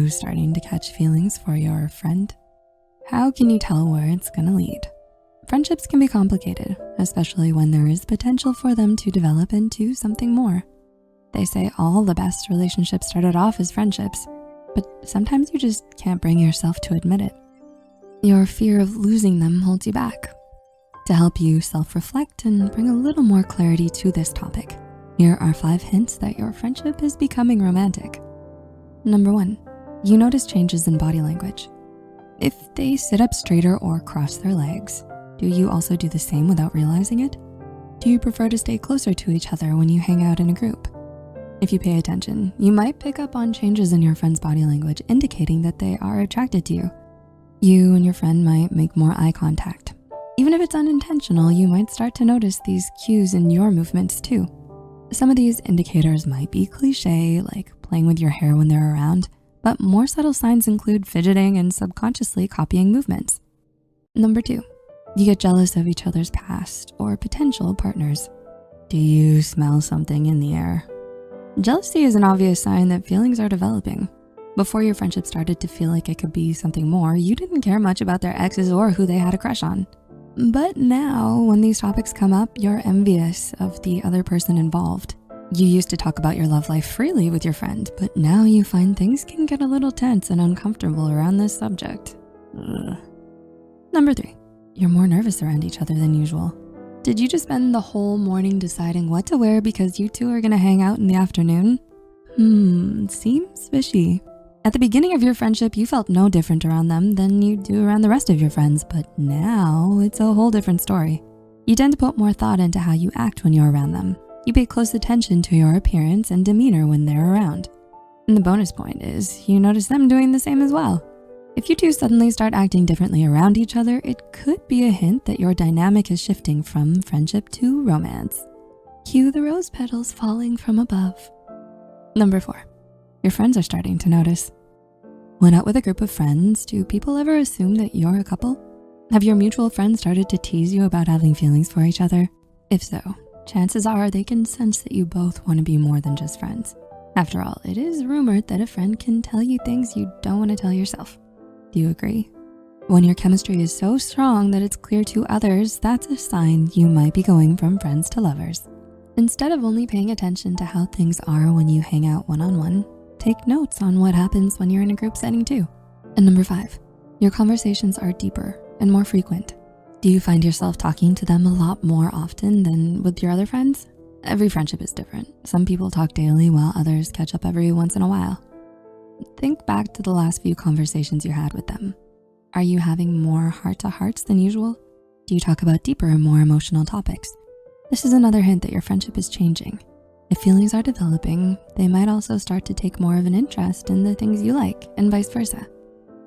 you starting to catch feelings for your friend? How can you tell where it's gonna lead? Friendships can be complicated, especially when there is potential for them to develop into something more. They say all the best relationships started off as friendships, but sometimes you just can't bring yourself to admit it. Your fear of losing them holds you back. To help you self-reflect and bring a little more clarity to this topic, here are 5 hints that your friendship is becoming romantic. Number 1, you notice changes in body language. If they sit up straighter or cross their legs, do you also do the same without realizing it? Do you prefer to stay closer to each other when you hang out in a group? If you pay attention, you might pick up on changes in your friend's body language indicating that they are attracted to you. You and your friend might make more eye contact. Even if it's unintentional, you might start to notice these cues in your movements too. Some of these indicators might be cliche, like playing with your hair when they're around, but more subtle signs include fidgeting and subconsciously copying movements. Number 2, you get jealous of each other's past or potential partners. Do you smell something in the air? Jealousy is an obvious sign that feelings are developing. Before your friendship started to feel like it could be something more, you didn't care much about their exes or who they had a crush on. But now, when these topics come up, you're envious of the other person involved. You used to talk about your love life freely with your friend, but now you find things can get a little tense and uncomfortable around this subject. Ugh. Number 3, you're more nervous around each other than usual. Did you just spend the whole morning deciding what to wear because you two are gonna hang out in the afternoon? Seems fishy. At the beginning of your friendship, you felt no different around them than you do around the rest of your friends, but now it's a whole different story. You tend to put more thought into how you act when you're around them. You pay close attention to your appearance and demeanor when they're around. And the bonus point is you notice them doing the same as well. If you two suddenly start acting differently around each other, it could be a hint that your dynamic is shifting from friendship to romance. Cue the rose petals falling from above. Number 4, your friends are starting to notice. When out with a group of friends, do people ever assume that you're a couple? Have your mutual friends started to tease you about having feelings for each other? If so, chances are they can sense that you both want to be more than just friends. After all, it is rumored that a friend can tell you things you don't want to tell yourself. Do you agree? When your chemistry is so strong that it's clear to others, that's a sign you might be going from friends to lovers. Instead of only paying attention to how things are when you hang out one-on-one, take notes on what happens when you're in a group setting too. And number 5, your conversations are deeper and more frequent. Do you find yourself talking to them a lot more often than with your other friends? Every friendship is different. Some people talk daily while others catch up every once in a while. Think back to the last few conversations you had with them. Are you having more heart-to-hearts than usual? Do you talk about deeper and more emotional topics? This is another hint that your friendship is changing. If feelings are developing, they might also start to take more of an interest in the things you like and vice versa.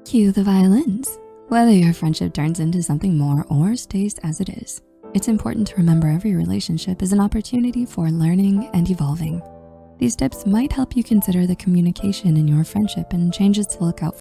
Cue the violins. Whether your friendship turns into something more or stays as it is, it's important to remember every relationship is an opportunity for learning and evolving. These tips might help you consider the communication in your friendship and changes to look out